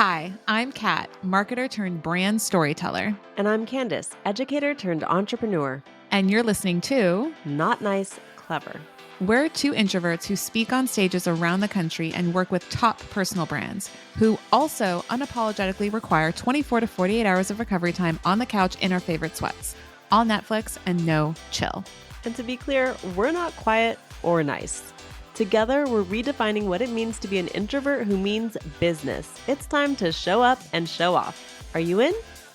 Hi, I'm Kat, marketer turned brand storyteller, And I'm Candace, educator turned entrepreneur. and you're listening to Not nice, clever. We're two introverts who speak on stages around the country and work with top personal brands who also unapologetically require 24 to 48 hours of recovery time on the couch in our favorite sweats. All Netflix and no chill. And to be clear, we're not quiet or nice. Together, we're redefining what it means to be an introvert who means business. It's time to show up and show off. Are you in?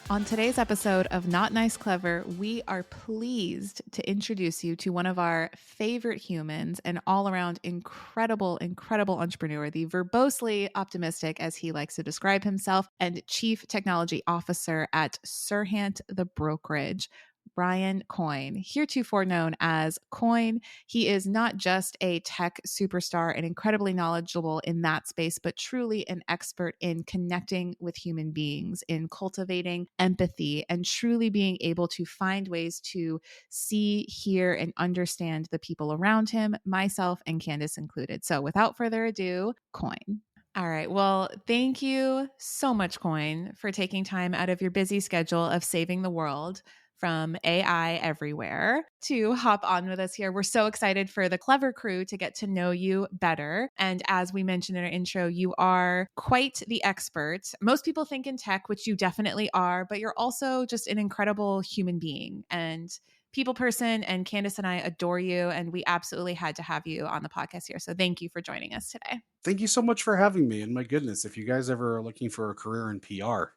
On today's episode of Not Nice Clever, we are pleased to introduce you to one of our favorite humans, an all-around incredible entrepreneur, the verbosely optimistic, as he likes to describe himself, and Chief Technology Officer at SERHANT the brokerage, Brian Coyne, heretofore known as Coyne. He is not just a tech superstar and incredibly knowledgeable in that space, but truly an expert in connecting with human beings, in cultivating empathy, and truly being able to find ways to see, hear, and understand the people around him, myself and Candace included. So without further ado, Coyne. All right. Well, thank you so much, Coyne, for taking time out of your busy schedule of saving the world from AI everywhere to hop on with us here. We're so excited for the Clever crew to get to know you better. And as we mentioned in our intro, you are quite the expert. Most people think in tech, which you definitely are, but you're also just an incredible human being and people person. And Candace and I adore you. And we absolutely had to have you on the podcast here. So thank you for joining us today. Thank you so much for having me. And my goodness, if you guys ever are looking for a career in PR,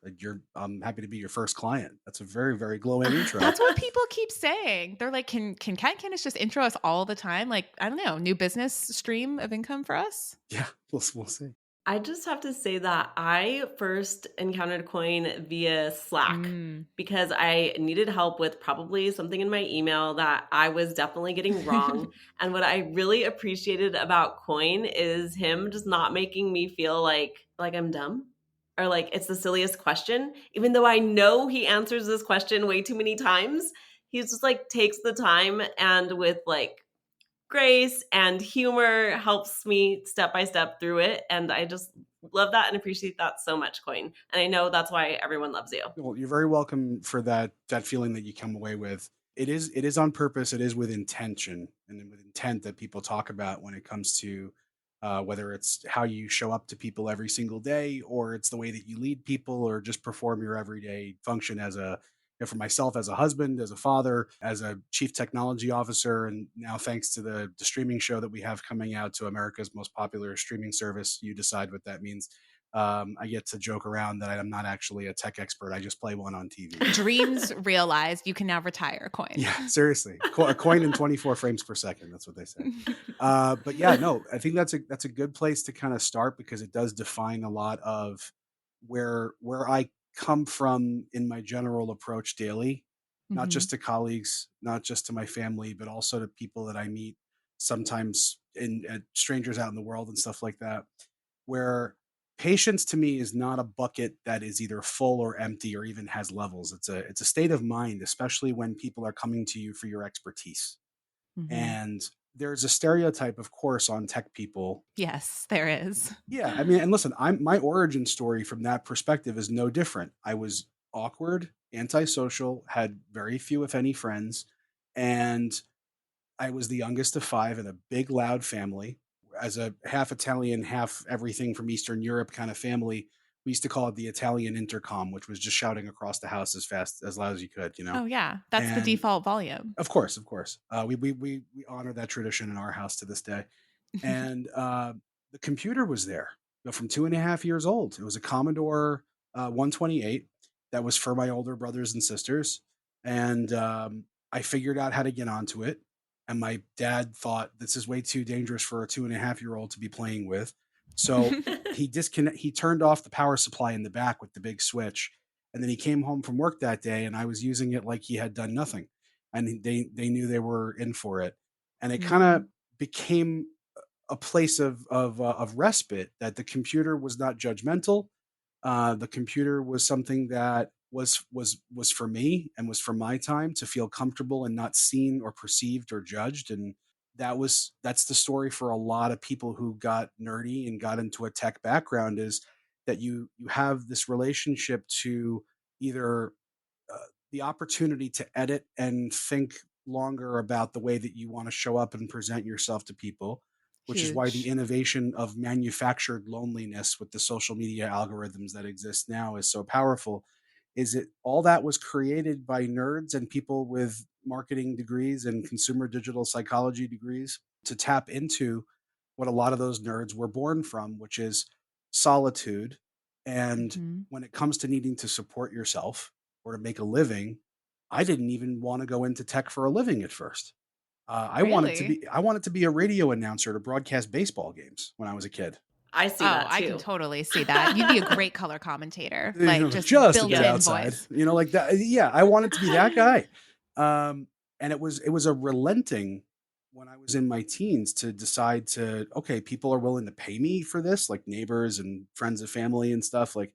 I'm happy to be your first client. That's a very, very glowing intro. That's what people keep saying. They're like, can Kat and Candace just intro us all the time? Like, I don't know, new business stream of income for us? Yeah, we'll see. I just have to say that I first encountered Coyne via Slack because I needed help with probably something in my email that I was definitely getting wrong. And what I really appreciated about Coyne is him just not making me feel like I'm dumb or like it's the silliest question, even though I know he answers this question way too many times. He's just like takes the time and with like grace and humor helps me step by step through it. And I just love that and appreciate that so much, Coyne. And I know that's why everyone loves you. Well, you're very welcome for that feeling that you come away with. It is on purpose. It is with intention and then with intent that people talk about when it comes to whether it's how you show up to people every single day, or it's the way that you lead people, or just perform your everyday function as for myself as a husband, as a father, as a chief technology officer, and now thanks to the streaming show that we have coming out to America's most popular streaming service. You decide what that means. I get to joke around that I'm not actually a tech expert. I just play one on TV. Dreams realized. You can now retire, Coyne. Yeah, seriously. A coin in 24 frames per second. That's what they say. But yeah, no, I think that's a good place to kind of start because it does define a lot of where I come from in my general approach daily, not just to colleagues, not just to my family, but also to people that I meet sometimes in strangers out in the world and stuff like that, where patience to me is not a bucket that is either full or empty or even has levels. It's a state of mind, especially when people are coming to you for your expertise. And there's a stereotype, of course, on tech people. Yes, there is. Yeah, I mean, and listen, my origin story from that perspective is no different. I was awkward, antisocial, had very few, if any, friends, and I was the youngest of five in a big, loud family. As a half Italian, half everything from Eastern Europe kind of family, we used to call it the Italian intercom, which was just shouting across the house as loud as you could, Oh, yeah. That's the And default volume. of course, we honor that tradition in our house to this day. And the computer was there, from 2.5 years old. It was a Commodore 128 that was for my older brothers and sisters, and I figured out how to get onto it. And my dad thought this is way too dangerous for a 2.5-year-old to be playing with. So he turned off the power supply in the back with the big switch. And then he came home from work that day and I was using it like he had done nothing. And they knew they were in for it. And it kind of became a place of respite, that the computer was not judgmental. The computer was something that was for me and was for my time to feel comfortable and not seen or perceived or judged. And that's the story for a lot of people who got nerdy and got into a tech background, is that you have this relationship to either uh, the opportunity to edit and think longer about the way that you want to show up and present yourself to people, which is why the Huge. innovation of manufactured loneliness with the social media algorithms that exist now is so powerful. Is it all that was created by nerds and people with marketing degrees and consumer digital psychology degrees to tap into what a lot of those nerds were born from, which is solitude. And Mhm. when it comes to needing to support yourself or to make a living, I didn't even want to go into tech for a living at first. Really? I wanted to be a radio announcer to broadcast baseball games when I was a kid. I see Oh, that I can too. totally see that. You'd be a great color commentator, You like know, just just a bit built-in Yep. outside, voice. like that. Yeah, I wanted to be that guy. And it was a relenting when I was in my teens to decide to, okay, people are willing to pay me for this, like neighbors and friends and family and stuff. Like,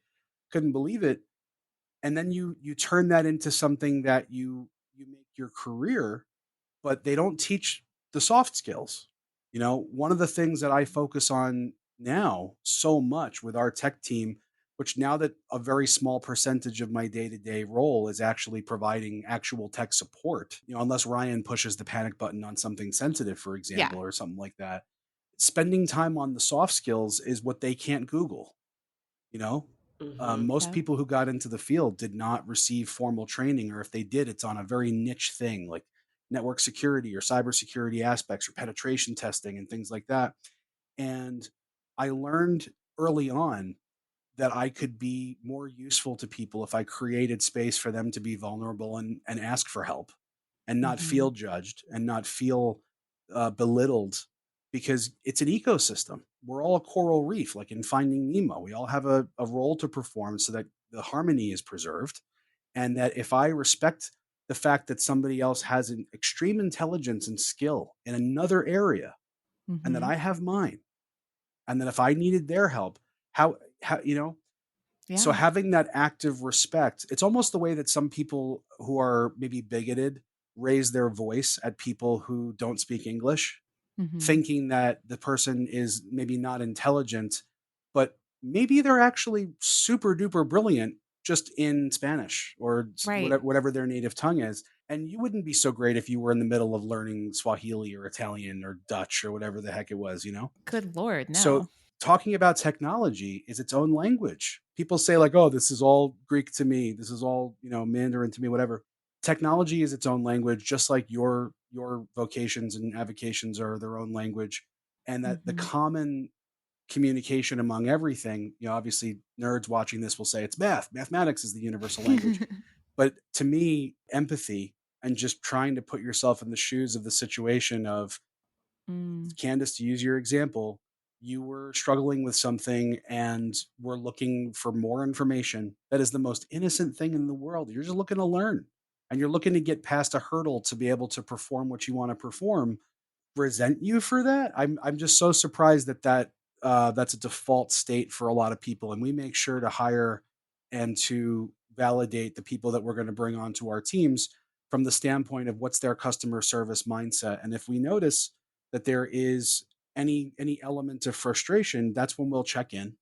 couldn't believe it. And then you turn that into something that you make your career, but they don't teach the soft skills. One of the things that I focus on now so much with our tech team, which now that a very small percentage of my day-to-day role is actually providing actual tech support, unless Ryan pushes the panic button on something sensitive, for Yeah. example, or something like that. Spending time on the soft skills is what they can't Google. You know, Mhm. most Yeah. people who got into the field did not receive formal training, or if they did, it's on a very niche thing like network security or cybersecurity aspects or penetration testing and things like that. And I learned early on that I could be more useful to people if I created space for them to be vulnerable and ask for help and not Mhm. feel judged and not feel belittled, because it's an ecosystem. We're all a coral reef, like in Finding Nemo. We all have a role to perform so that the harmony is preserved. And that if I respect the fact that somebody else has an extreme intelligence and skill in another area and that Mhm. I have mine, and that if I needed their help, how so Yeah. having that active respect, it's almost the way that some people who are maybe bigoted raise their voice at people who don't speak English, Mhm. thinking that the person is maybe not intelligent, but maybe they're actually super duper brilliant just in Spanish or Right. whatever their native tongue is. And you wouldn't be so great if you were in the middle of learning Swahili or Italian or Dutch or whatever the heck it was. Good Lord, So no. talking about technology is its own language. People say like, "Oh, this is all Greek to me. This is all, Mandarin to me, whatever." Technology is its own language, just like your vocations and avocations are their own language. And that the Mhm. common communication among everything, obviously nerds watching this will say it's math. Mathematics is the universal language. But to me, empathy and just trying to put yourself in the shoes of the situation of, Mm. Candace, to use your example, you were struggling with something and were looking for more information. That is the most innocent thing in the world. You're just looking to learn and you're looking to get past a hurdle to be able to perform what you want to perform. Resent you for that? I'm just so surprised that's a default state for a lot of people, and we make sure to hire and to validate the people that we're going to bring onto our teams from the standpoint of what's their customer service mindset. And if we notice that there is any element of frustration, that's when we'll check in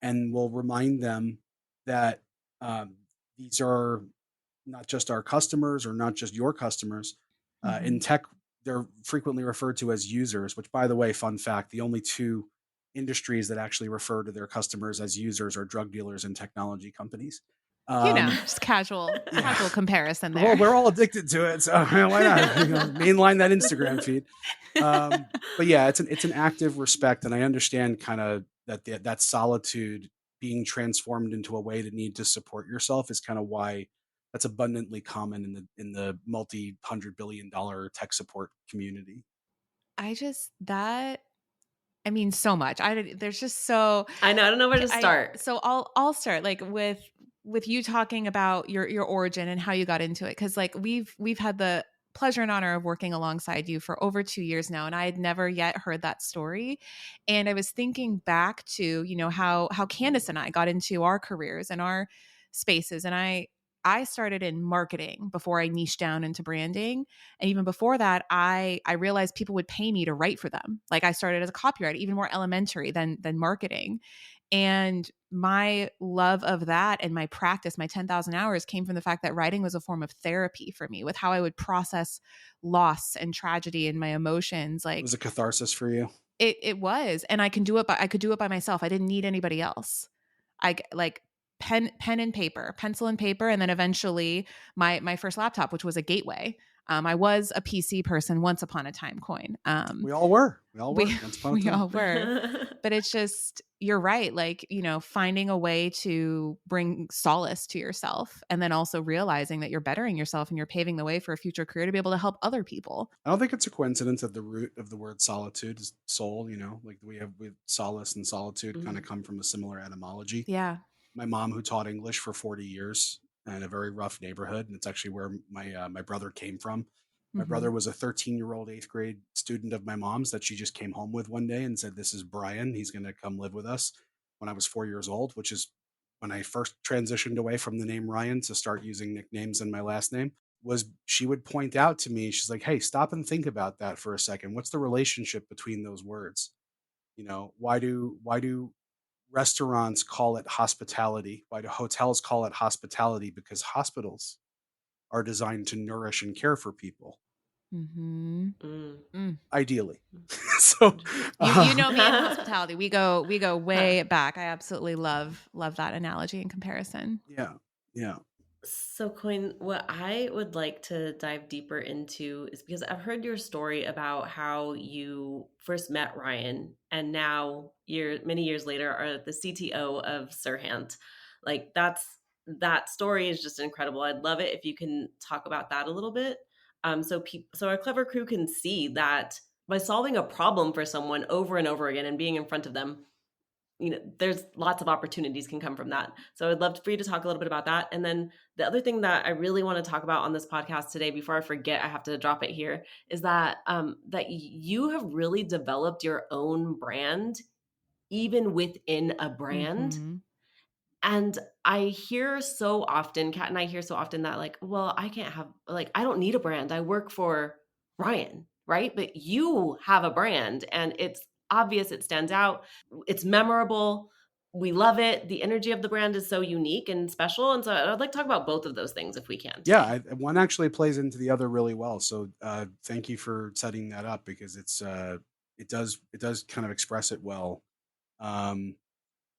and we'll remind them that um, these are not just our customers or not just your customers. In Mhm. tech, they're frequently referred to as users, which, by the way, fun fact, the only two industries that actually refer to their customers as users are drug dealers and technology companies. Um, Just casual yeah. comparison Well, there. we're all addicted to it, so why not? Mainline that Instagram feed. But yeah, it's an active respect, and I understand kind of that solitude being transformed into a way to need to support yourself is kind of why that's abundantly common in the multi-hundred-billion-dollar tech support community. I just that I mean, so much. There's just so I know, I don't know where to I start. so I'll start like with you talking about your origin and how you got into it, because like we've had the pleasure and honor of working alongside you for over 2 years now, and I had never yet heard that story. And I was thinking back to how Candace and I got into our careers and our spaces, and I started in marketing before I niched down into branding. And even before that, I realized people would pay me to write for them. Like I started as a copywriter, even more elementary than marketing. And my love of that and my practice, my 10,000 hours, came from the fact that writing was a form of therapy for me, with how I would process loss and tragedy and my emotions. It was Like a catharsis for you. it was, and I can do it. I could do it by myself. I didn't need anybody else. Like pen and paper, pencil and paper, and then eventually my first laptop, which was a gateway. I was a PC person once upon a time, Coyne. We all were. We all We were once upon a we time. all were. But it's just, you're right. Like, finding a way to bring solace to yourself, and then also realizing that you're bettering yourself and you're paving the way for a future career to be able to help other people. I don't think it's a coincidence that the root of the word solitude is soul, like we have with solace and solitude kind of come from a similar etymology. Yeah. My mom, who taught English for 40 years in a very rough neighborhood, and it's actually where my brother came from. My Mm-hmm. brother was a 13-year-old eighth grade student of my mom's that she just came home with one day and said, "This is Brian. He's going to come live with us." When I was 4 years old, which is when I first transitioned away from the name Ryan to start using nicknames in my last name, was she would point out to me, she's like, "Hey, stop and think about that for a second. What's the relationship between those words? Why do restaurants call it hospitality? Why do hotels call it hospitality? Because hospitals are designed to nourish and care for people, Mm-hmm. Mm. ideally." So, You know me in hospitality. We go way back. I absolutely love that analogy and comparison. yeah, yeah. So, Coyne, what I would like to dive deeper into is because I've heard your story about how you first met Ryan, and now many years later are the CTO of SERHANT. Like that story is just incredible. I'd love it if you can talk about that a little bit, so our clever crew can see that by solving a problem for someone over and over again and being in front of them, there's lots of opportunities can come from that. So I'd love for you to talk a little bit about that. And then the other thing that I really want to talk about on this podcast today, before I forget, I have to drop it here, is that that you have really developed your own brand, even within a brand. Mm-hmm. And I hear so often, Kat and I hear so often that like, well, I don't need a brand. I work for Ryan, right? But you have a brand and it's obvious, it stands out, it's memorable. We love it. The energy of the brand is so unique and special. And so I'd like to talk about both of those things if we can Yeah, today. one actually plays into the other really well. So thank you for setting that up, because it does kind of express it well. Um,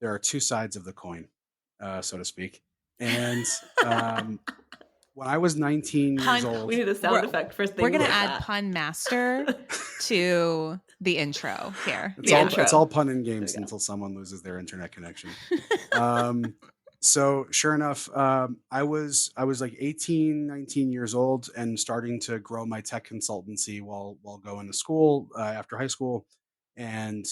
there are two sides of the coin, so to speak. And when I was 19 years Pun. We old, need a sound effect for We're things gonna like add that. pun master to the intro here. it's The all intro. it's all pun and games There we go. until someone loses their internet connection. So sure enough, I was like 18, 19 years old and starting to grow my tech consultancy while going to school after high school. And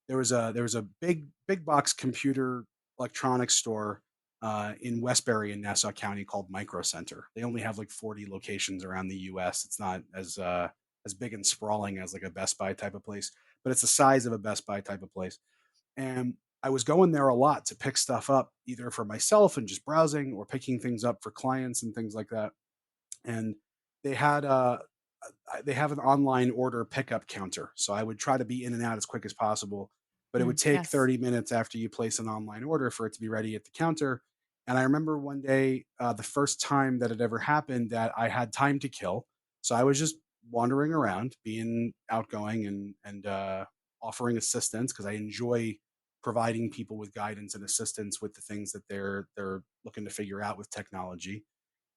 there was a big box computer electronics store in Westbury in Nassau County called Micro Center. They only have like 40 locations around the US. It's not as big and sprawling as like a Best Buy type of place, but it's the size of a Best Buy type of place. And I was going there a lot to pick stuff up, either for myself and just browsing, or picking things up for clients and things like that. And they had they have an online order pickup counter. So I would try to be in and out as quick as possible, but it would take Yes. 30 minutes after you place an online order for it to be ready at the counter. And I remember one day, the first time that it ever happened, that I had time to kill. So I was just wandering around, being outgoing and offering assistance, because I enjoy providing people with guidance and assistance with the things that they're looking to figure out with technology.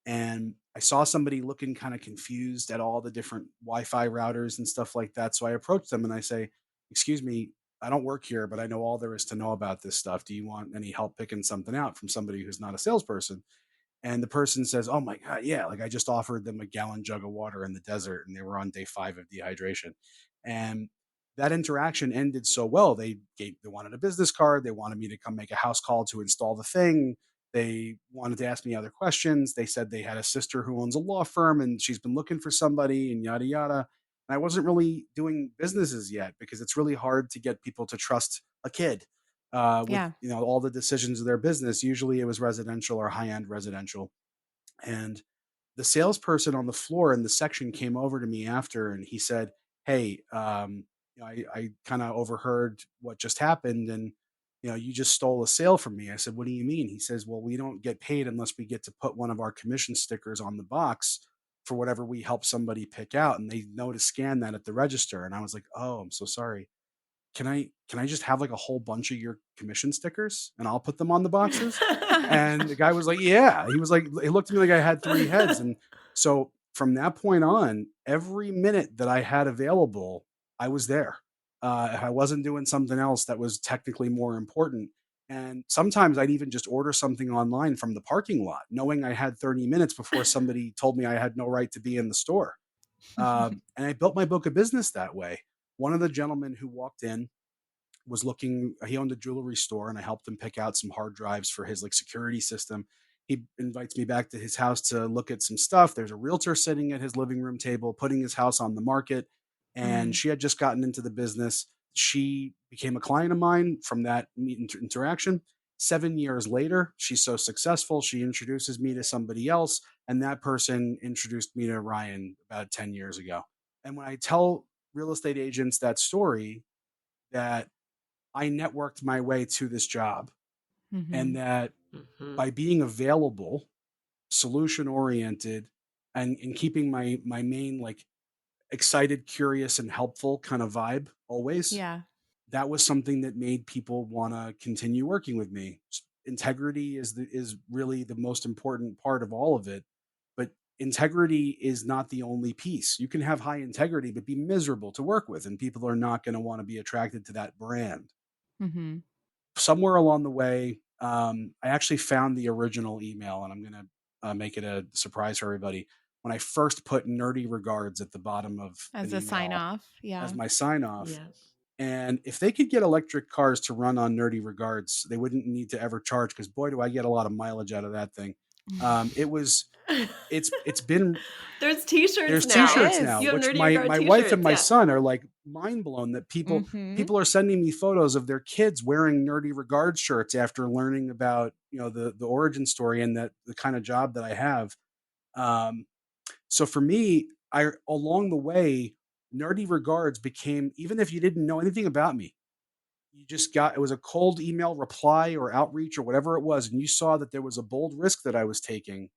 And I saw somebody looking kind of confused at all the different Wi-Fi routers and stuff like that. So I approached them and I say, "Excuse me, I don't work here, but I know all there is to know about this stuff. Do you want any help picking something out from somebody who's not a salesperson?" And the person says, "Oh my God, yeah, like I just offered them a gallon jug of water in the desert and they were on day 5 of dehydration." And that interaction ended so well. They wanted a business card. They wanted me to come make a house call to install the thing. They wanted to ask me other questions. They said they had a sister who owns a law firm and she's been looking for somebody and yada yada. And I wasn't really doing businesses yet, because it's really hard to get people to trust a kid with Yeah. all the decisions of their business. Usually it was residential or high end residential. And the salesperson on the floor in the section came over to me after and he said, "Hey, I kind of overheard what just happened, and you just stole a sale from me. I said, what do you mean? He says, well, we don't get paid unless we get to put one of our commission stickers on the box for whatever we help somebody pick out. And they know to scan that at the register. And I was like, oh, I'm so sorry. Can I just have like a whole bunch of your commission stickers and I'll put them on the boxes? And the guy was like, yeah. He was like, he looked at me like I had three heads. And so from that point on, every minute that I had available, I was there. If I wasn't doing something else that was technically more important. And sometimes I'd even just order something online from the parking lot, knowing I had 30 minutes before somebody told me I had no right to be in the store. And I built my book of business that way. One of the gentlemen who walked in was looking, he owned a jewelry store, and I helped him pick out some hard drives for his like security system. He invites me back to his house to look at some stuff. There's a realtor sitting at his living room table putting his house on the market, and Mm. she had just gotten into the business. She became a client of mine from that interaction. 7 years later, she's so successful, she introduces me to somebody else, and that person introduced me to Ryan about 10 years ago. And when I tell real estate agents that story, that I networked my way to this job, and Mhm. that Mhm. by being available, solution oriented, and keeping my main like excited, curious, and helpful kind of vibe always, Yeah. that was something that made people want to continue working with me. Integrity is really the most important part of all of it, but integrity is not the only piece. You can have high integrity but be miserable to work with, and people are not going to want to be attracted to that brand. Mhm. Somewhere along the way, I actually found the original email, and I'm going to make it a surprise for everybody. When I first put nerdy regards at the bottom of an As a sign email off. as Yeah. my sign off, Yes. and if they could get electric cars to run on nerdy regards, they wouldn't need to ever charge, because boy, do I get a lot of mileage out of that thing. It was, it's been There's t-shirts there's There now. t-shirts is. now, You have which nerdy my regard my wife and t-shirts. my Yeah. son are like mind blown that Mhm. people are sending me photos of their kids wearing nerdy regard shirts after learning about the origin story and that the kind of job that I have. Um, so for me, I along the way, nerdy regards became, even if you didn't know anything about me, you just got, it was a cold email reply or outreach or whatever it was, and you saw that there was a bold risk that I was taking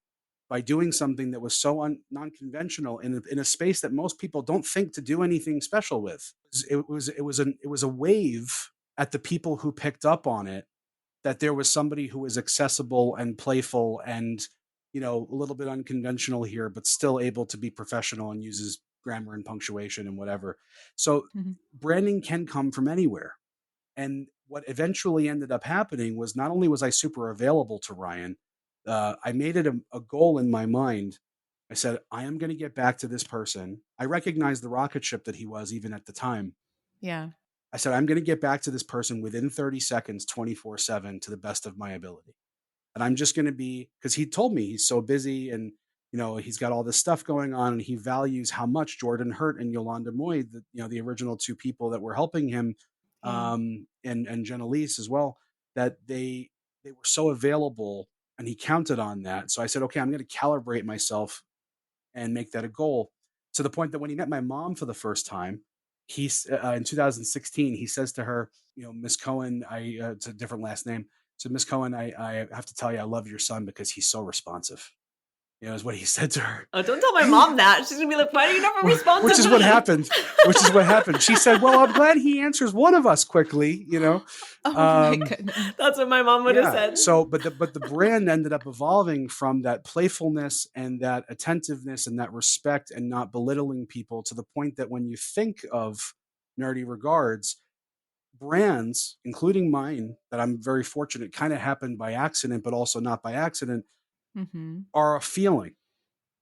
by doing something that was so non-conventional in a space that most people don't think to do anything special with. It was a wave at the people who picked up on it, that there was somebody who was accessible and playful and a little bit unconventional here, but still able to be professional and uses grammar and punctuation and whatever. So Mhm. branding can come from anywhere. And what eventually ended up happening was, not only was I super available to Ryan, I made it a goal in my mind. I said, I am going to get back to this person. I recognized the rocket ship that he was even at the time. Yeah. I said, I'm going to get back to this person within 30 seconds, 24/7, to the best of my ability. And I'm just going to be, because he told me he's so busy, and he's got all this stuff going on, and he values how much Jordan Hurt and Yolanda Moy, the original two people that were helping him, Yeah. and Jen Elise as well, that they were so available, and he counted on that. So I said, okay, I'm going to calibrate myself and make that a goal, to the point that when he met my mom for the first time, in 2016, he says to her, Miss Cohen, it's a different last name. So Miss Cohen, I have to tell you, I love your son because he's so responsive. Is what he said to her. Oh, don't tell my mom that. She's gonna be like, "Why are you never Which responsive is to what me?" happened. Which is what happened. She said, "Well, I'm glad he answers one of us quickly." Oh my Um, goodness. That's what my mom would have Yeah. said. So, but the brand ended up evolving from that playfulness and that attentiveness and that respect and not belittling people, to the point that when you think of nerdy regards, brands, including mine, that I'm very fortunate kind of happened by accident, but also not by accident, Mhm. are a feeling.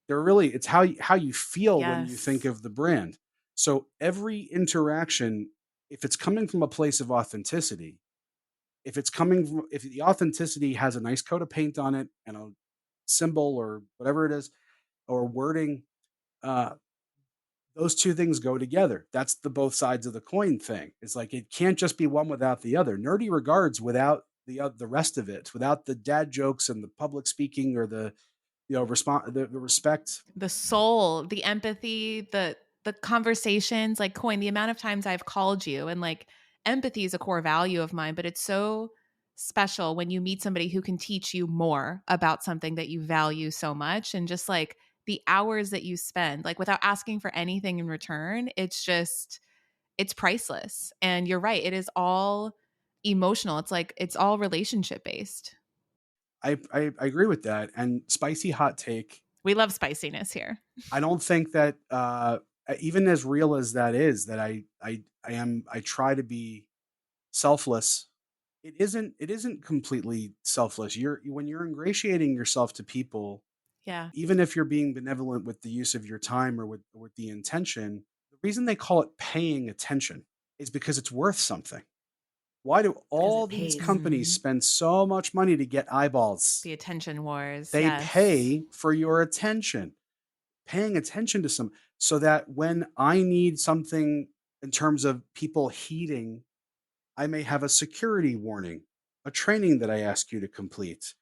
They're really, it's how you feel when you think Yes. of the brand. So every interaction, if it's coming from a place of authenticity, if the authenticity has a nice coat of paint on it and a symbol or whatever it is, or wording, uh, those two things go together. That's the both sides of the coin thing. It's like it can't just be one without the other. Nerdy regards without the rest of it, without the dad jokes and the public speaking, or the the respect. The soul, the empathy, the conversations, like Coin, the amount of times I've called you, and like empathy is a core value of mine, but it's so special when you meet somebody who can teach you more about something that you value so much, and just like the hours that you spend like without asking for anything in return, it's priceless. And you're right, it is all emotional. It's like it's all relationship based. I agree with that. And spicy hot take, We love spiciness here. I don't think that even as real as that is, that I try to be selfless. It isn't completely selfless. You're when you're ingratiating yourself to people, Yeah. even if you're being benevolent with the use of your time or with the intention, the reason they call it paying attention is because it's worth something. Why do because all it these pays. companies Mhm. spend so much money to get eyeballs? The attention wars. They Yes. pay for your attention, paying attention to some, so that when I need something in terms of people heeding, I may have a security warning, a training that I ask you to complete.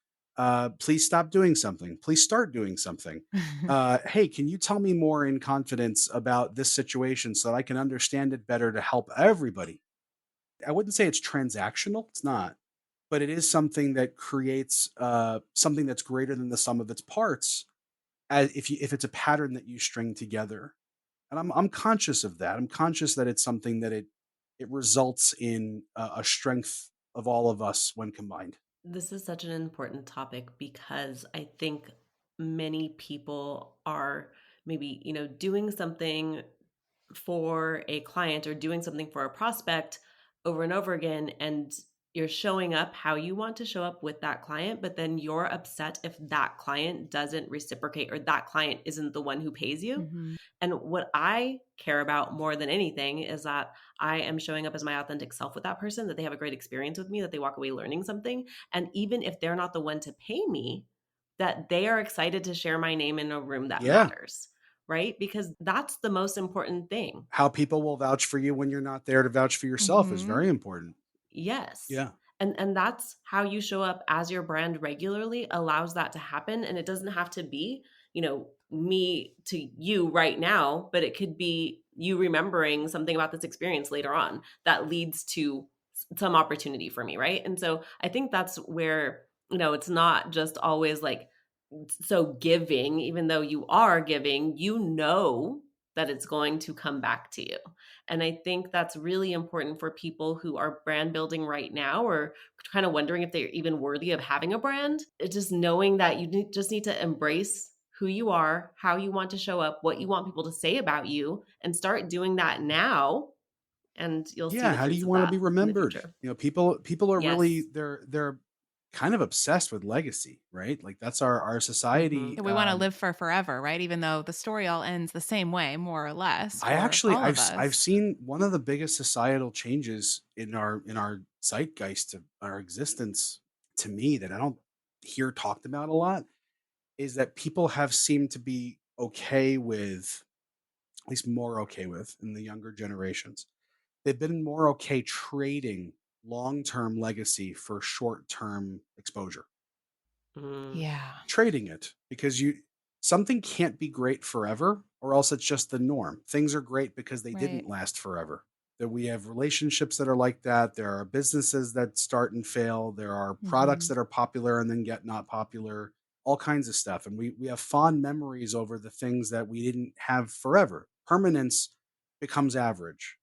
Please stop doing something. Please start doing something. Hey, can you tell me more in confidence about this situation so that I can understand it better to help everybody? I wouldn't say it's transactional. It's not, but it is something that creates something that's greater than the sum of its parts. As if it's a pattern that you string together, and I'm conscious of that. I'm conscious that it's something that it results in a strength of all of us when combined. This is such an important topic because I think many people are maybe, doing something for a client or doing something for a prospect over and over again, and you're showing up how you want to show up with that client, but then you're upset if that client doesn't reciprocate or that client isn't the one who pays you. Mhm. And what I care about more than anything is that I am showing up as my authentic self with that person, that they have a great experience with me, that they walk away learning something. And even if they're not the one to pay me, that they are excited to share my name in a room that Yeah, matters, right? Because that's the most important thing. how people will vouch for you when you're not there to vouch for yourself is Mhm. very important. Yes. Yeah, And that's how you show up as your brand regularly allows that to happen, and it doesn't have to be, me to you right now, but it could be you remembering something about this experience later on that leads to some opportunity for me, right? And so I think that's where, it's not just always like so giving, even though you are giving, that it's going to come back to you. And I think that's really important for people who are brand building right now or kind of wondering if they're even worthy of having a brand. It's just knowing that just need to embrace who you are, how you want to show up, what you want people to say about you, and start doing that now. And you'll see yeah. the How do fruits you of want to that be in the remembered? future. People are really Yes. they're kind of obsessed with legacy, right? Like that's our Hmm. society. Yeah, we want to live for forever, right? Even though the story all ends the same way, more or less, I for actually all of I've us. seen one of the biggest societal changes in our zeitgeist of our existence, to me, that I don't hear talked about a lot, is that people have seemed to be okay with, at least more okay with, in the younger generations. They've been more okay trading long-term legacy for short-term exposure. Mm. Yeah. Trading it, because you something can't be great forever, or else it's just the norm. Things are great because they Right. didn't last forever. That we have relationships that are like that. There are businesses that start and fail. There are products Mhm. that are popular and then get not popular. All kinds of stuff, and we have fond memories over the things that we didn't have forever. Permanence becomes average.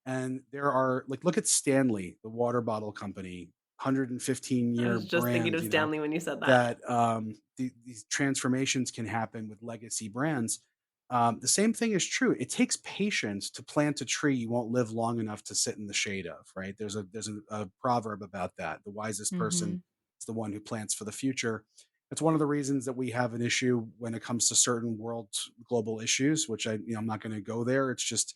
And there are, like, look at Stanley, the water bottle company, I 115-year was just thinking brand, of Stanley when you said that. that these transformations can happen with legacy brands. The same thing is true. It takes patience to plant a tree you won't live long enough to sit in the shade of, right? There's a proverb about that. The wisest person Mhm. is the one who plants for the future. It's one of the reasons that we have an issue when it comes to certain world global issues, which I'm not going to go there. It's just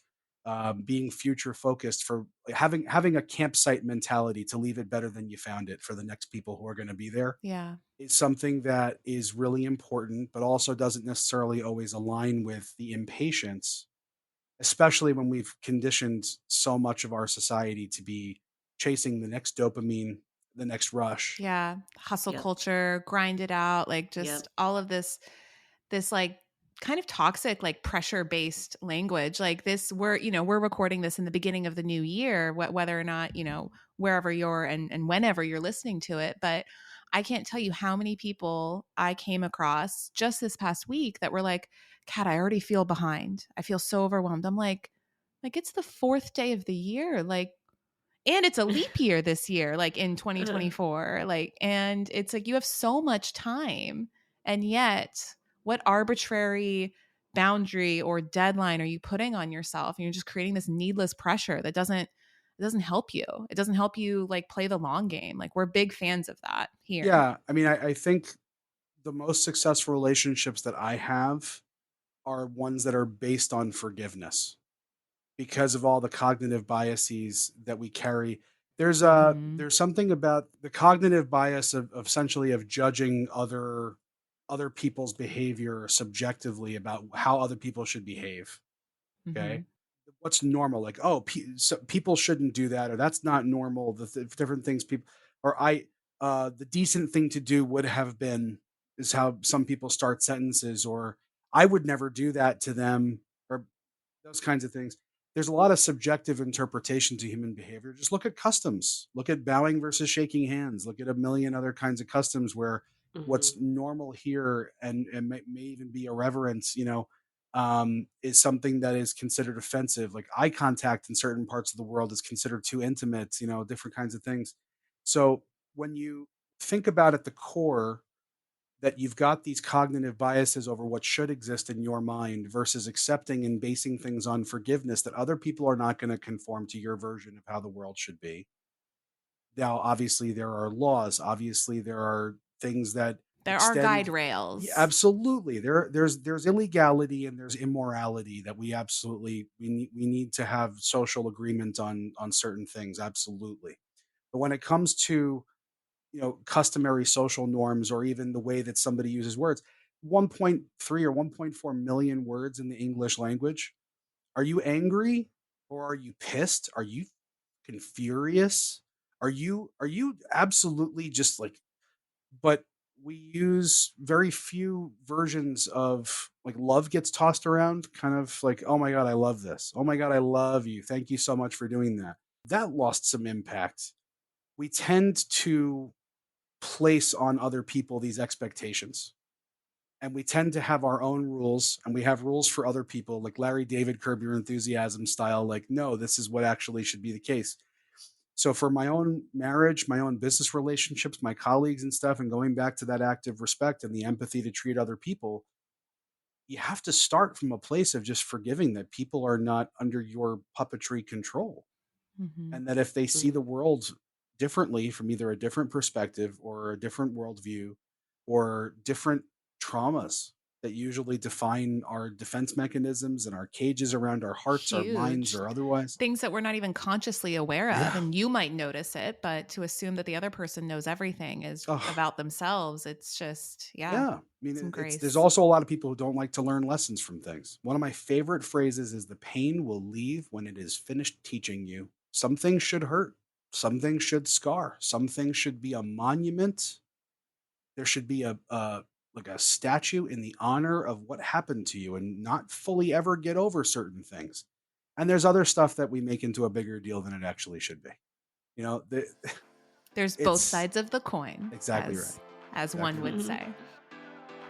being future focused, for having a campsite mentality to leave it better than you found it for the next people who are going to be there, Yeah. is something that is really important, but also doesn't necessarily always align with the impatience, especially when we've conditioned so much of our society to be chasing the next dopamine, the next rush. Yeah. Hustle Yep. culture, grind it out, like just Yep. all of this like kind of toxic like pressure based language like this. We're recording this in the beginning of the new year, whether or not wherever you're and whenever you're listening to it. But I can't tell you how many people I came across just this past week that were like, Kat, I already feel behind. I feel so overwhelmed. I'm like, it's the fourth day of the year. Like, and it's a leap year this year, like in 2024. Like, and it's like you have so much time. And yet, what arbitrary boundary or deadline are you putting on yourself? And you're just creating this needless pressure that doesn't help you. It doesn't help you like play the long game. Like we're big fans of that here. Yeah, I mean, I think the most successful relationships that I have are ones that are based on forgiveness because of all the cognitive biases that we carry. Mhm. There's something about the cognitive bias of essentially of judging other people's behavior subjectively about how other people should behave. Okay, Mhm. what's normal? Like, oh, so people shouldn't do that, or that's not normal. Different things people, or the decent thing to do would have been is how some people start sentences, or I would never do that to them, or those kinds of things. There's a lot of subjective interpretation to human behavior. Just look at customs. Look at bowing versus shaking hands. Look at a million other kinds of customs where what's Mhm. normal here and may even be irreverent, is something that is considered offensive. Like eye contact in certain parts of the world is considered too intimate, different kinds of things. So when you think about at the core that you've got these cognitive biases over what should exist in your mind versus accepting and basing things on forgiveness that other people are not going to conform to your version of how the world should be. Now, obviously, there are laws. Obviously, there are things that There are guide extend. Yeah, rails. absolutely. There's illegality and there's immorality that we need to have social agreement on certain things. Absolutely. But when it comes to customary social norms or even the way that somebody uses words, 1.3 or 1.4 million words in the English language. Are you angry or are you pissed? Are you fucking furious? Are you absolutely just like, but we use very few versions of like love gets tossed around, kind of like, oh my God, I love this. Oh my God, I love you. Thank you so much for doing that. That lost some impact. We tend to place on other people these expectations. And we tend to have our own rules and we have rules for other people, like Larry David Curb Your Enthusiasm style, like, no, this is what actually should be the case. So for my own marriage, my own business relationships, my colleagues and stuff, and going back to that active respect and the empathy to treat other people, you have to start from a place of just forgiving that people are not under your puppetry control. Mhm. And that if they see Mhm. the world differently from either a different perspective or a different worldview or different traumas that usually define our defense mechanisms and our cages around our hearts, our minds, Huge. or otherwise. Things that we're not even consciously aware of. Yeah. And you might notice it, but to assume that the other person knows everything is Oh, about themselves, it's just, yeah, yeah. I mean, some there's grace. also a lot of people who don't like to learn lessons from things. One of my favorite phrases is the pain will leave when it is finished teaching you. Some things should hurt. Some things should scar. Some things should be a monument. There should be a like a statue in the honor of what happened to you and not fully ever get over certain things. And there's other stuff that we make into a bigger deal than it actually should be. You know, the, There's both it's sides of the coin, exactly right. as one Exactly right. would Mhm. say.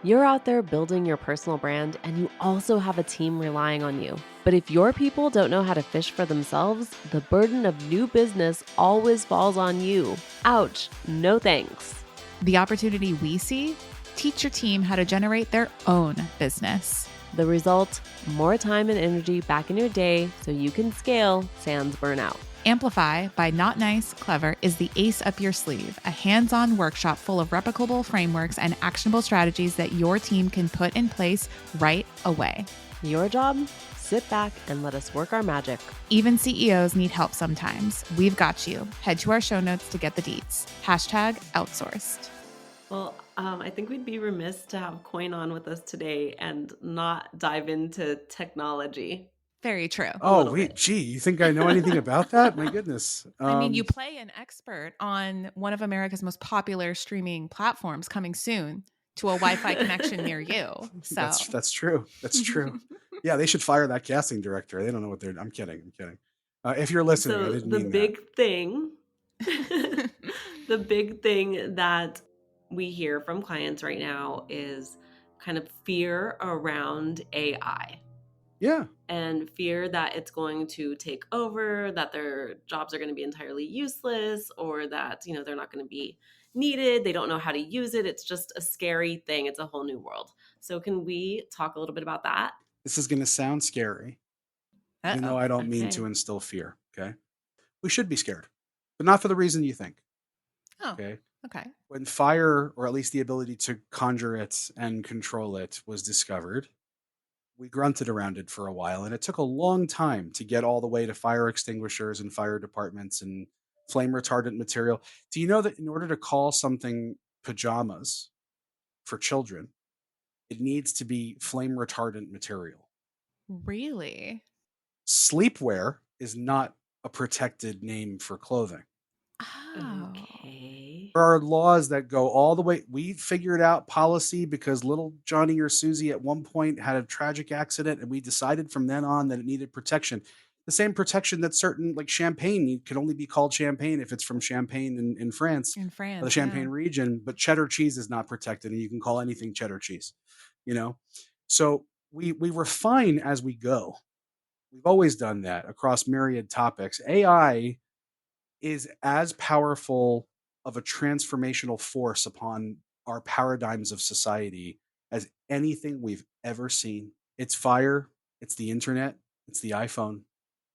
You're out there building your personal brand and you also have a team relying on you. But if your people don't know how to fish for themselves, the burden of new business always falls on you. Ouch, no thanks. The opportunity we see, teach your team how to generate their own business. The result, more time and energy back in your day so you can scale sans burnout. Amplify by Not Nice Clever is the ace up your sleeve, a hands-on workshop full of replicable frameworks and actionable strategies that your team can put in place right away. Your job? Sit back and let us work our magic. Even CEOs need help sometimes. We've got you. Head to our show notes to get the deets. #outsourced. Well, I think we'd be remiss to have Coyne on with us today and not dive into technology Very true. a Oh, little wait, bit. gee, you think I know anything about that? My goodness. I mean, you play an expert on one of America's most popular streaming platforms coming soon to a Wi-Fi connection near you. So That's true. That's true. Yeah, they should fire that casting director. They don't know what they're. I'm kidding. I'm kidding. If you're listening, I So didn't the mean that. big thing The big thing that we hear from clients right now is kind of fear around AI Yeah. and fear that it's going to take over, that their jobs are going to be entirely useless, or that, they're not going to be needed. They don't know how to use it. It's just a scary thing. It's a whole new world. So can we talk a little bit about that? This is going to sound scary, even though Uh-oh. I don't mean to Okay. instill fear. Okay. We should be scared, but not for the reason you think. Oh, Okay. okay. When fire, or at least the ability to conjure it and control it, was discovered, we grunted around it for a while, and it took a long time to get all the way to fire extinguishers and fire departments and flame retardant material. Do you know that in order to call something pajamas for children, it needs to be flame retardant material? Really? Sleepwear is not a protected name for clothing. Oh. Okay. There are laws that go all the way. We figured out policy because little Johnny or Susie at one point had a tragic accident, and we decided from then on that it needed protection. The same protection that certain, like champagne, could only be called champagne if it's from Champagne in France In or the France, yeah. Champagne region, but cheddar cheese is not protected, and you can call anything cheddar cheese, you know? So we refine as we go. We've always done that across myriad topics. AI is as powerful of a transformational force upon our paradigms of society as anything we've ever seen. It's fire, it's the internet, it's the iPhone,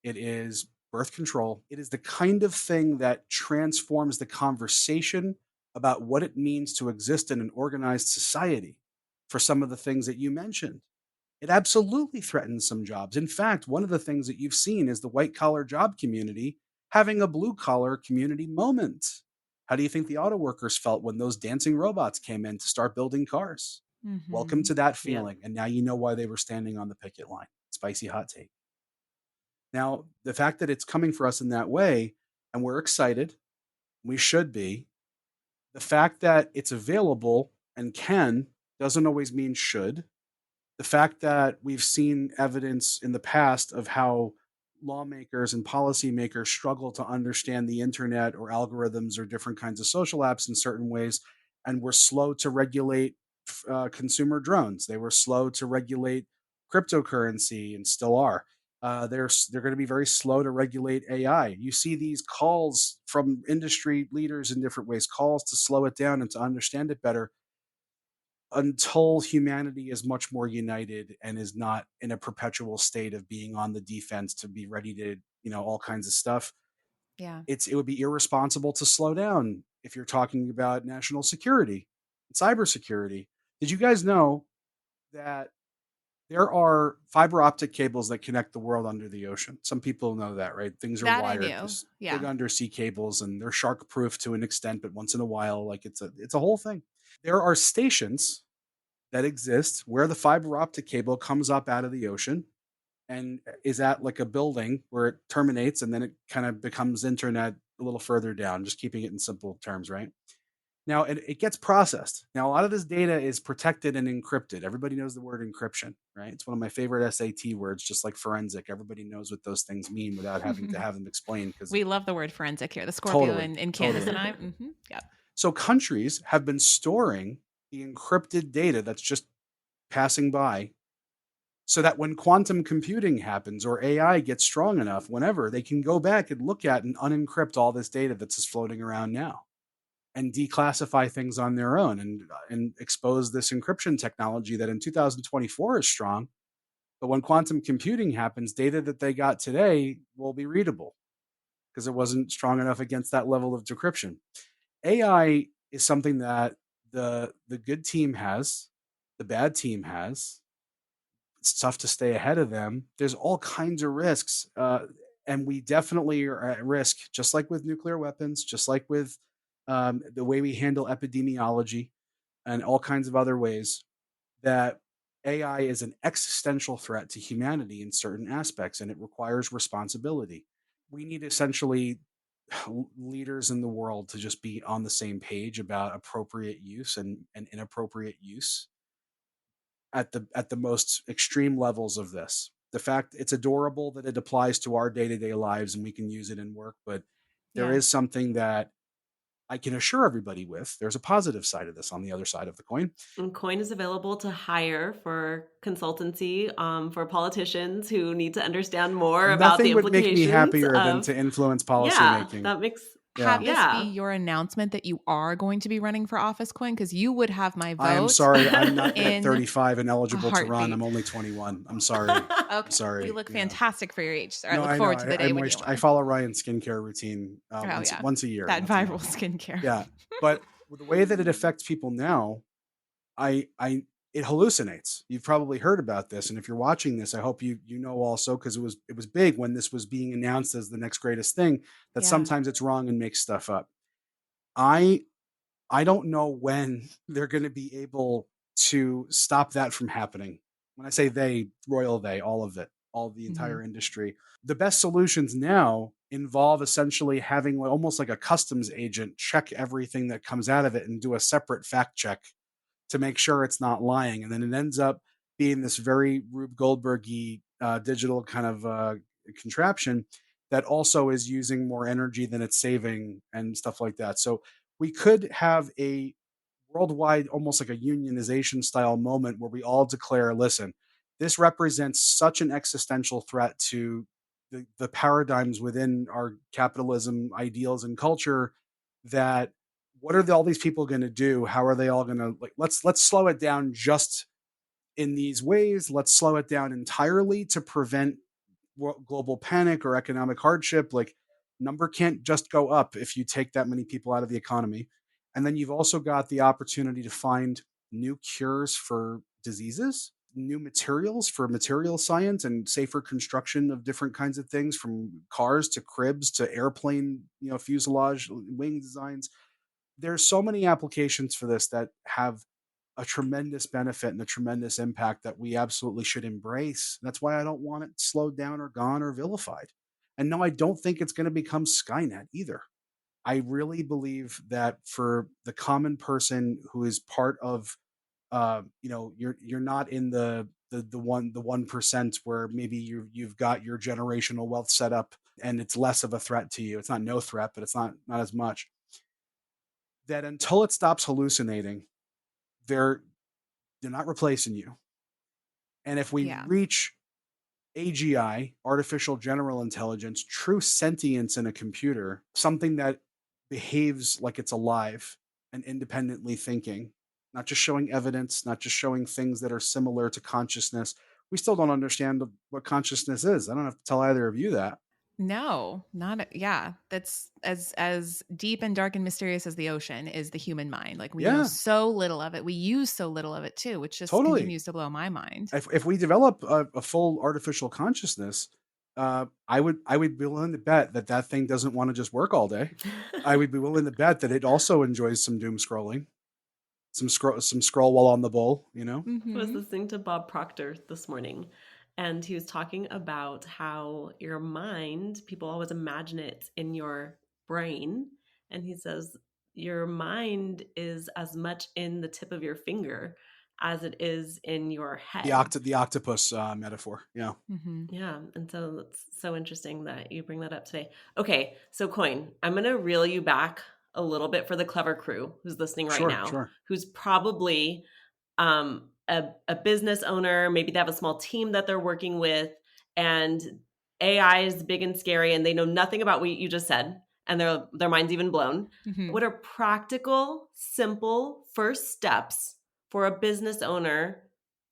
it is birth control. It is the kind of thing that transforms the conversation about what it means to exist in an organized society for some of the things that you mentioned. It absolutely threatens some jobs. In fact, one of the things that you've seen is the white collar job community having a blue collar community moment. How do you think the auto workers felt when those dancing robots came in to start building cars? Welcome Mhm. to that Yeah. feeling. And now you know why they were standing on the picket line. Spicy hot take. Now, the fact that it's coming for us in that way, and we're excited, we should be. The fact that it's available and can doesn't always mean should. The fact that we've seen evidence in the past of how lawmakers and policymakers struggle to understand the internet or algorithms or different kinds of social apps in certain ways, and were slow to regulate consumer drones. They were slow to regulate cryptocurrency, and still are. They're going to be very slow to regulate AI. You see these calls from industry leaders in different ways, calls to slow it down and to understand it better, until humanity is much more united and is not in a perpetual state of being on the defense to be ready to, all kinds of stuff. Yeah. It would be irresponsible to slow down if you're talking about national security and cybersecurity. Did you guys know that there are fiber optic cables that connect the world under the ocean? Some people know that, right? Things are That I wired, knew. just big Yeah. undersea cables, and they're shark proof to an extent, but once in a while, like it's a whole thing. There are stations that exist where the fiber optic cable comes up out of the ocean and is at like a building where it terminates, and then it kind of becomes internet a little further down, just keeping it in simple terms, right? Now it gets processed. Now a lot of this data is protected and encrypted. Everybody knows the word encryption, right? It's one of my favorite SAT words, just like forensic. Everybody knows what those things mean without having to have them explained, because We love the word forensic here. The Scorpio totally, and Candace totally. and I. Yep. So countries have been storing the encrypted data that's just passing by, so that when quantum computing happens or AI gets strong enough, whenever, they can go back and look at and unencrypt all this data that's just floating around now and declassify things on their own, and expose this encryption technology that in 2024 is strong. But when quantum computing happens, data that they got today will be readable because it wasn't strong enough against that level of decryption. AI is something that the good team has, the bad team has. It's tough to stay ahead of them. There's all kinds of risks, and we definitely are at risk, just like with nuclear weapons, just like with the way we handle epidemiology and all kinds of other ways. That AI is an existential threat to humanity in certain aspects, and it requires responsibility. We need essentially leaders in the world to just be on the same page about appropriate use and inappropriate use at the most extreme levels of this. The fact it's adorable that it applies to our day-to-day lives and we can use it in work, but there Yeah. is something that I can assure everybody with. There's a positive side of this on the other side of the coin. And Coin is available to hire for consultancy for politicians who need to understand more about the Nothing would make me implications happier than of, to influence policy yeah, making. that makes, Yeah. Have this be yeah. your announcement that you are going to be running for office, Coyne, because you would have my I am vote sorry. I'm not yet in 35 and a eligible to run. I'm heartbeat. only 21. I'm sorry. I'm Okay. You sorry. look Yeah. fantastic for your age, sir. I No, look I know. forward to the day when you I win. follow Ryan's skincare routine Oh, yeah. once a year, That once a viral month. skincare. Yeah. But the way that it affects people now, I it hallucinates. You've probably heard about this, and if you're watching this, I hope you know also, because it was big when this was being announced as the next greatest thing, that Yeah. sometimes it's wrong and makes stuff up. I I don't know when they're going to be able to stop that from happening. When I say they, royal they, all of it, all the Mhm. entire industry. The best solutions now involve essentially having almost like a customs agent check everything that comes out of it and do a separate fact check to make sure it's not lying. And then it ends up being this very Rube Goldberg-y digital kind of contraption that also is using more energy than it's saving and stuff like that. So we could have a worldwide, almost like a unionization style moment where we all declare, listen, this represents such an existential threat to the paradigms within our capitalism ideals and culture that what are all these people going to do? How are they all going to like? Let's slow it down just in these ways. Let's slow it down entirely to prevent global panic or economic hardship. Like number can't just go up if you take that many people out of the economy. And then you've also got the opportunity to find new cures for diseases, new materials for material science and safer construction of different kinds of things, from cars to cribs to airplane, fuselage, wing designs. There's so many applications for this that have a tremendous benefit and a tremendous impact that we absolutely should embrace. That's why I don't want it slowed down or gone or vilified. And no, I don't think it's going to become Skynet either. I really believe that for the common person who is part of, you're not in the 1% where maybe you've got your generational wealth set up and it's less of a threat to you. It's not no threat, but it's not as much. That until it stops hallucinating, they're they're not replacing you. And if we Yeah. reach AGI, artificial general intelligence, true sentience in a computer, something that behaves like it's alive and independently thinking, not just showing evidence, not just showing things that are similar to consciousness. We still don't understand what consciousness is. I don't have to tell either of you that. No, not yeah. That's as deep and dark and mysterious as the ocean is the human mind. Like we know Yeah, so little of it. We use so little of it too, which just totally. continues to blow my mind. If we develop a full artificial consciousness, I would be willing to bet that that thing doesn't want to just work all day. I would be willing to bet that it also enjoys some doom scrolling, some scroll while on the bowl. I was Mhm. listening to Bob Proctor this morning, and he was talking about how your mind, people always imagine it in your brain. And he says your mind is as much in the tip of your finger as it is in your head. The octopus metaphor. Yeah. Mhm. Yeah. And so it's so interesting that you bring that up today. Okay. So, Coin, I'm going to reel you back a little bit for the clever crew who's listening right Sure. now, Sure. who's probably a business owner. Maybe they have a small team that they're working with, and AI is big and scary, and they know nothing about what you just said, and their mind's even blown. Mhm. What are practical, simple first steps for a business owner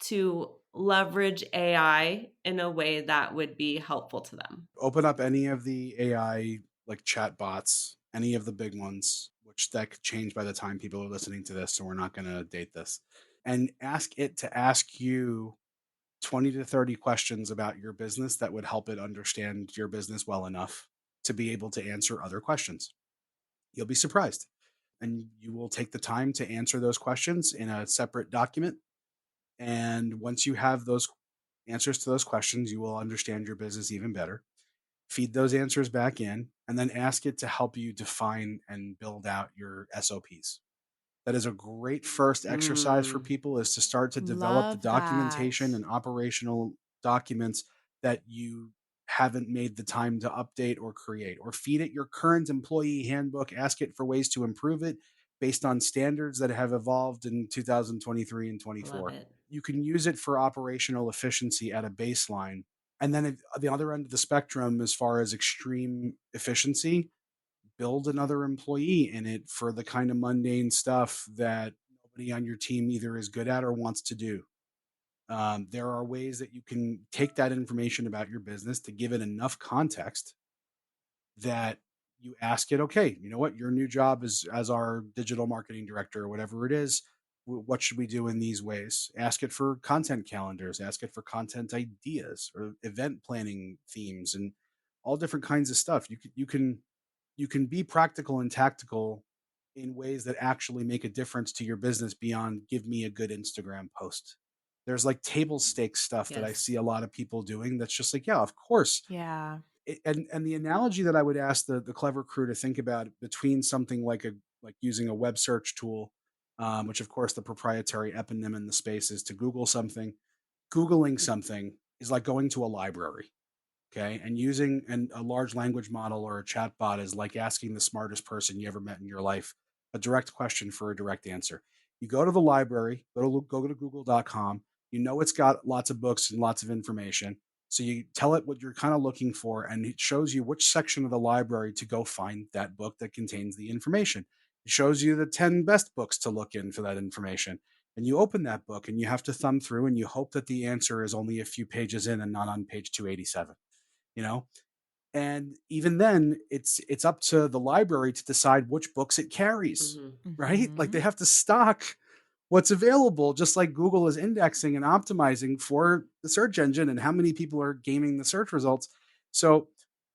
to leverage AI in a way that would be helpful to them? Open up any of the AI like chat bots, any of the big ones, which that could change by the time people are listening to this. So we're not going to date this, and ask it to ask you 20 to 30 questions about your business that would help it understand your business well enough to be able to answer other questions. You'll be surprised. And you will take the time to answer those questions in a separate document. And once you have those answers to those questions, you will understand your business even better. Feed those answers back in, and then ask it to help you define and build out your SOPs. That is a great first exercise for Mm. people, is to start to develop the Love documentation that. and operational documents that you haven't made the time to update or create, or feed it your current employee handbook, ask it for ways to improve it based on standards that have evolved in 2023 and Love 24. it. You can use it for operational efficiency at a baseline. And then at the other end of the spectrum, as far as extreme efficiency, build another employee in it for the kind of mundane stuff that nobody on your team either is good at or wants to do. There are ways that you can take that information about your business to give it enough context that you ask it, okay, you know what, your new job is as our digital marketing director or whatever it is. What should we do in these ways? Ask it for content calendars, ask it for content ideas or event planning themes and all different kinds of stuff. You can be practical and tactical in ways that actually make a difference to your business beyond give me a good Instagram post. There's like table stakes stuff that I Yes. see a lot of people doing that's just like, yeah, of course. Yeah. And the analogy that I would ask the clever crew to think about between something like using a web search tool, which of course the proprietary eponym in the space is to Google something. Googling something is like going to a library. Okay. And using a large language model or a chat bot is like asking the smartest person you ever met in your life a direct question for a direct answer. You go to the library, go to google.com. You know it's got lots of books and lots of information. So you tell it what you're kind of looking for, and it shows you which section of the library to go find that book that contains the information. It shows you the 10 best books to look in for that information. And you open that book and you have to thumb through and you hope that the answer is only a few pages in and not on page 287, you know? And even then it's up to the library to decide which books it carries, Mhm. right? Like Hmm. they have to stock what's available, just like Google is indexing and optimizing for the search engine and how many people are gaming the search results. So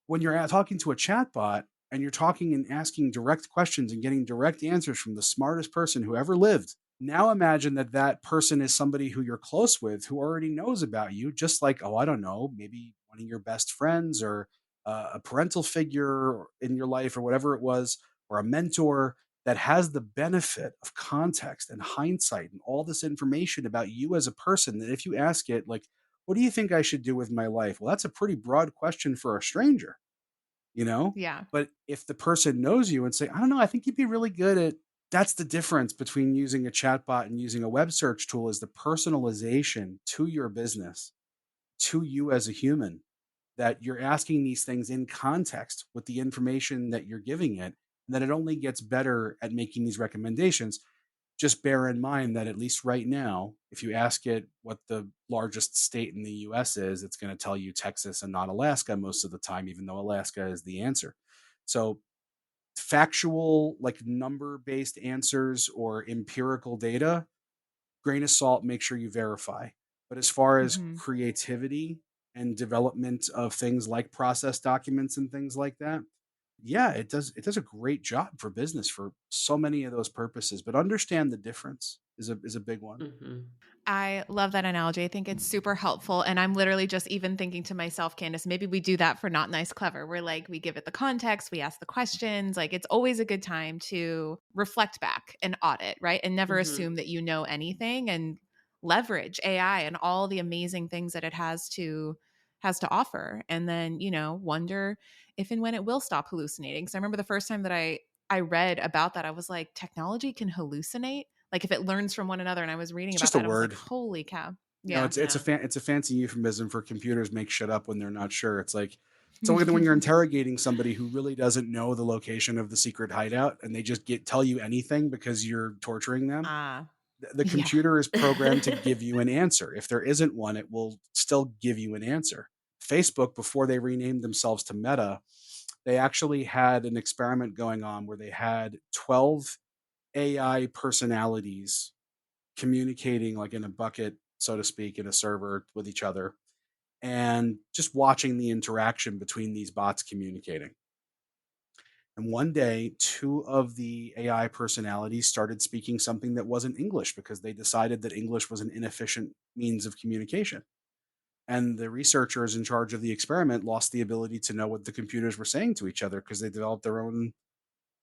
when you're talking to a chatbot and you're talking and asking direct questions and getting direct answers from the smartest person who ever lived, now imagine that that person is somebody who you're close with who already knows about you, just like, oh, I don't know, maybe one of your best friends or a parental figure in your life or whatever it was, or a mentor that has the benefit of context and hindsight and all this information about you as a person. That if you ask it, like, what do you think I should do with my life? Well, that's a pretty broad question for a stranger, you know? Yeah. But if the person knows you and say, I don't know, I think you'd be really good at, that's the difference between using a chatbot and using a web search tool, is the personalization to your business, to you as a human, that you're asking these things in context with the information that you're giving it, and that it only gets better at making these recommendations. Just bear in mind that at least right now, if you ask it what the largest state in the US is, it's going to tell you Texas and not Alaska most of the time, even though Alaska is the answer. So, factual, like number based answers or empirical data, grain of salt, make sure you verify. But as far as Hmm. creativity and development of things like process documents and things like that, yeah, it does a great job for business for so many of those purposes. But understand the difference is a big one. Mhm. I love that analogy. I think it's super helpful. And I'm literally just even thinking to myself, Candace, maybe we do that for Not Nice Clever. We're like, we give it the context, we ask the questions. Like, it's always a good time to reflect back and audit, right? And never Mhm. assume that you know anything, and leverage AI and all the amazing things that it has to offer. And then, wonder if and when it will stop hallucinating. So I remember the first time that I read about that, I was like, technology can hallucinate? Like if it learns from one another. And I was reading It's about just a that. I was like, word. holy cow. You know, Yeah. Yeah. it's a fancy euphemism for computers make shit up when they're not sure. It's like it's only when you're interrogating somebody who really doesn't know the location of the secret hideout and they just get tell you anything because you're torturing them. Ah, The yeah. computer is programmed to give you an answer. If there isn't one, it will still give you an answer. Facebook, before they renamed themselves to Meta, they actually had an experiment going on where they had 12 AI personalities communicating like in a bucket, so to speak, in a server with each other, and just watching the interaction between these bots communicating. And one day, two of the AI personalities started speaking something that wasn't English because they decided that English was an inefficient means of communication. And the researchers in charge of the experiment lost the ability to know what the computers were saying to each other because they developed their own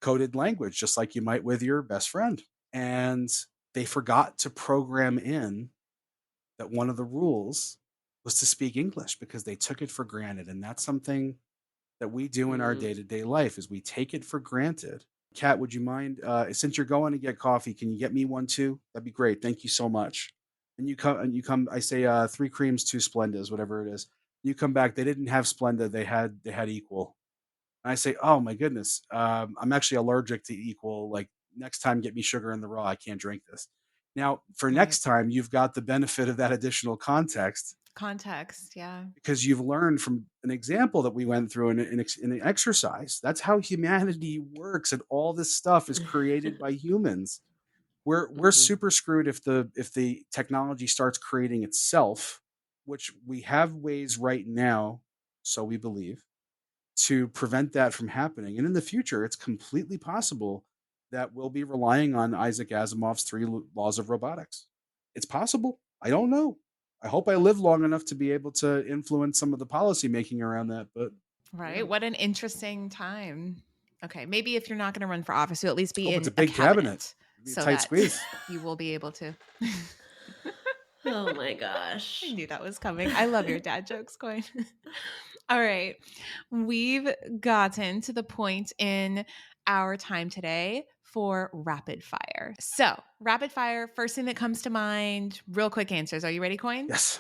coded language, just like you might with your best friend. And they forgot to program in that one of the rules was to speak English because they took it for granted. And that's something that we do in our Mm. day-to-day life is we take it for granted. Kat, would you mind, since you're going to get coffee, can you get me one too? That'd be great. Thank you so much. And I say 3 creams, 2 Splendas, whatever it is. You come back, they didn't have Splenda, they had Equal. And I say, oh my goodness, I'm actually allergic to Equal. Like next time, get me sugar in the raw. I can't drink this. Now, for Right. next time, you've got the benefit of that additional context Context. Yeah. because you've learned from an example that we went through in an exercise. That's how humanity works, and all this stuff is created by humans. We're Mhm. super screwed if the technology starts creating itself, which we have ways right now, so we believe, to prevent that from happening. And in the future, it's completely possible that we'll be relying on Isaac Asimov's laws of robotics. It's possible. I don't know. I hope I live long enough to be able to influence some of the policy making around that. But yeah. Right. What an interesting time. Okay. Maybe if you're not going to run for office, you'll at least be Oh, it's in a a big cabinet. It'd be a so tight that squeeze. you will be able to. Oh my I gosh. knew that was coming. I love your dad jokes, Coyne. All right. We've gotten to the point in our time today for rapid fire. So, rapid fire, first thing that comes to mind, real quick answers. Are you ready, Coyne? Yes.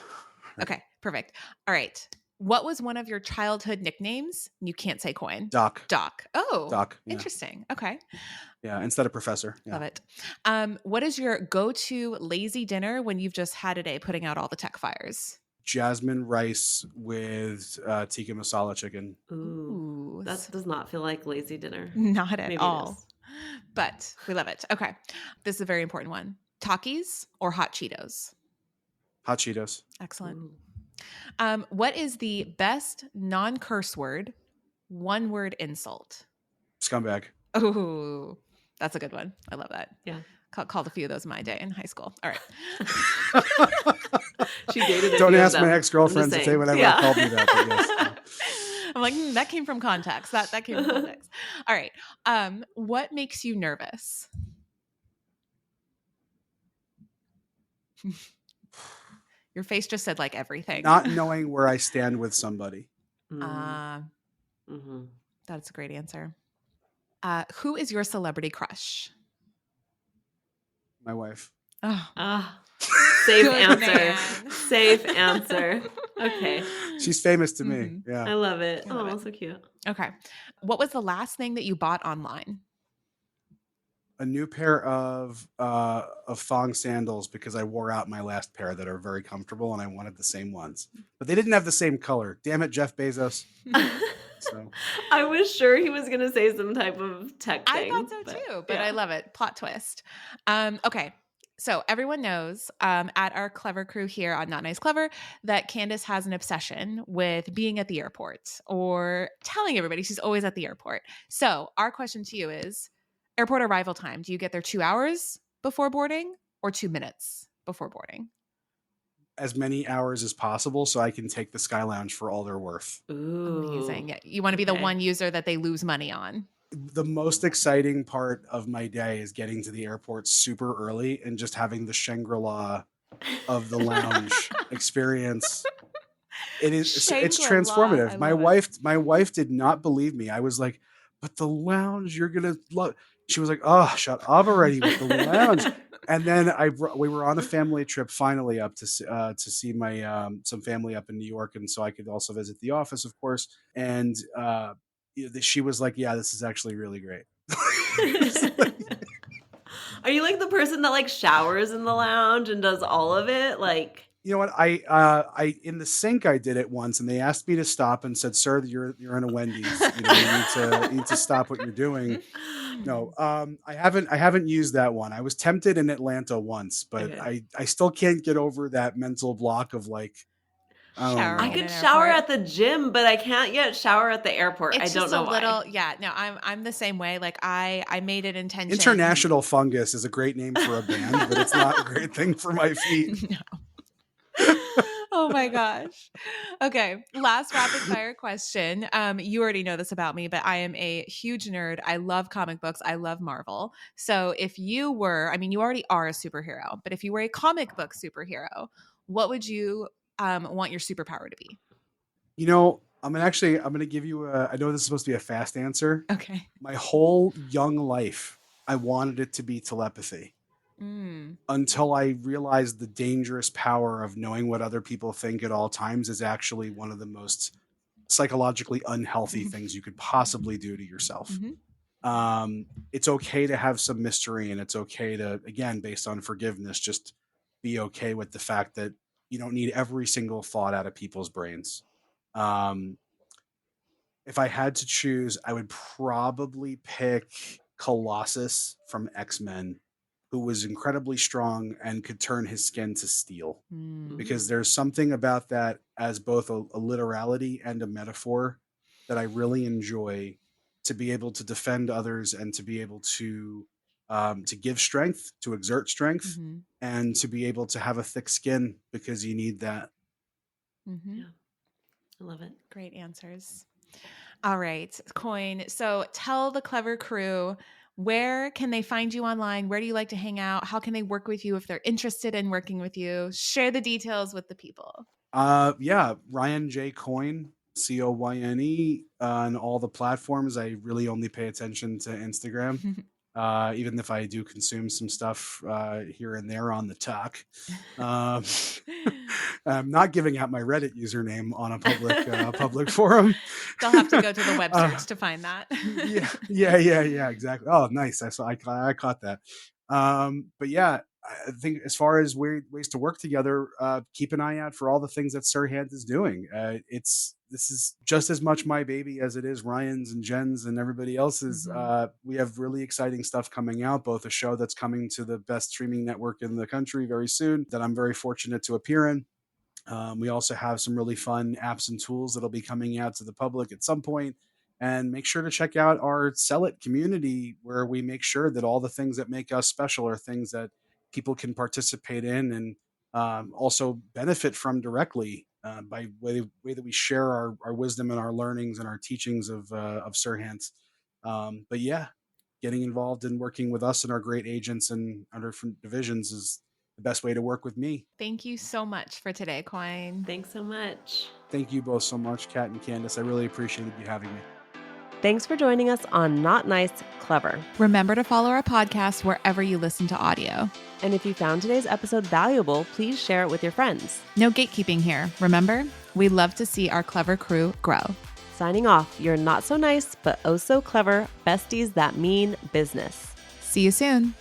Okay, perfect. All right. What was one of your childhood nicknames? You can't say Coyne. Doc. Doc. Oh, Doc. Yeah. interesting. Okay. Yeah. Instead of professor. Yeah. Love it. What is your go-to lazy dinner when you've just had a day putting out all the tech fires? Jasmine rice with tikka masala chicken. Ooh, that Ooh, does not feel like lazy dinner. not at Maybe it all. is. But we love it. Okay. This is a very important one. Takis or hot Cheetos? Hot Cheetos. Excellent. Ooh. What is the best non-curse word, one word insult? Scumbag. Oh, that's a good one. I love that. Yeah. Called a few of those in my day in high school. All right. She dated a Don't few of ask my them. ex-girlfriends if they would ever have called me that. But yes. I'm like, that came from context. That came from context. All right. What makes you nervous? Your face just said like everything. Not knowing where I stand with somebody. Mm-hmm. That's a great answer. Who is your celebrity crush? My wife. Oh, Safe good answer. man. Safe answer. Okay. She's famous to me. Mhm. Yeah. I love it. I love Oh, it. so cute. Okay. What was the last thing that you bought online? A new pair of thong sandals because I wore out my last pair that are very comfortable and I wanted the same ones. But they didn't have the same color. Damn it, Jeff Bezos. So I was sure he was going to say some type of tech I thing. thought so too, but I love it. Plot twist. Okay. So everyone knows at our clever crew here on Not Nice Clever that Candace has an obsession with being at the airport or telling everybody she's always at the airport. So our question to you is airport arrival time. Do you get there 2 hours before boarding or 2 minutes before boarding? as many hours as possible so I can take the Sky Lounge for all they're worth. Ooh. Amazing. Yeah, you want to be the one user that they lose money on. The most exciting part of my day is getting to the airport super early and just having the Shangri-La of the lounge experience. It's Shangri-La. I transformative. love My wife did not believe me. I was like, but the lounge, you're gonna love. She was like, oh, shut up already with the lounge. And then we were on a family trip finally up to see my some family up in New York, and so I could also visit the office, of course. And she was like, yeah, this is actually really great. Are you like the person that like showers in the lounge and does all of it? Like, you know what? I in the sink I did it once, and they asked me to stop and said, "Sir, you're in a Wendy's. You need to stop what you're doing." No, I haven't used that one. I was tempted in Atlanta once, but okay. I still can't get over that mental block of like, I don't Showering know. I in could an shower airport. at the gym, but I can't yet shower at the airport. It's I don't just know a little, why. yeah. No, I'm the same way. Like I made an intention. International Fungus is a great name for a band, but it's not a great thing for my feet. No. Oh my gosh. Okay. Last rapid fire question. You already know this about me, but I am a huge nerd. I love comic books. I love Marvel. So if you were, I mean, you already are a superhero, but if you were a comic book superhero, what would you want your superpower to be? You know, I'm going to give you I know this is supposed to be a fast answer. Okay. My whole young life, I wanted it to be telepathy until I realized the dangerous power of knowing what other people think at all times is actually one of the most psychologically unhealthy things you could possibly do to yourself. It's okay to have some mystery, and it's okay to, again, based on forgiveness, just be okay with the fact that you don't need every single thought out of people's brains. Um, if I had to choose, I would probably pick Colossus from X-Men, who was incredibly strong and could turn his skin to steel. Because there's something about that as both a literality and a metaphor that I really enjoy, to be able to defend others and to be able to give strength, to exert strength, and to be able to have a thick skin because you need that. Yeah, I love it. Great answers. All right, Coyne. So tell the Clever crew, where can they find you online? Where do you like to hang out? How can they work with you if they're interested in working with you? Share the details with the people. Yeah, Ryan J. Coyne, Coyne, on all the platforms. I really only pay attention to Instagram, even if I do consume some stuff here and there on the talk. I'm not giving out my Reddit username on a public forum. They'll have to go to the web search to find that. Yeah, exactly. Oh, nice. I caught that. But yeah, I think as far as ways to work together, keep an eye out for all the things that SERHANT is doing. This is just as much my baby as it is Ryan's and Jen's and everybody else's. We have really exciting stuff coming out, both a show that's coming to the best streaming network in the country very soon that I'm very fortunate to appear in. We also have some really fun apps and tools that'll be coming out to the public at some point. And make sure to check out our Sell It community, where we make sure that all the things that make us special are things that people can participate in and also benefit from directly by way that we share our wisdom and our learnings and our teachings of SERHANT. But yeah, getting involved in working with us and our great agents and our different divisions is the best way to work with me. Thank you so much for today, Coyne. Thanks so much. Thank you both so much, Kat and Candace. I really appreciated you having me. Thanks for joining us on Not Nice, Clever. Remember to follow our podcast wherever you listen to audio. And if you found today's episode valuable, please share it with your friends. No gatekeeping here. Remember, we love to see our Clever crew grow. Signing off, you're not so nice, but oh so clever besties that mean business. See you soon.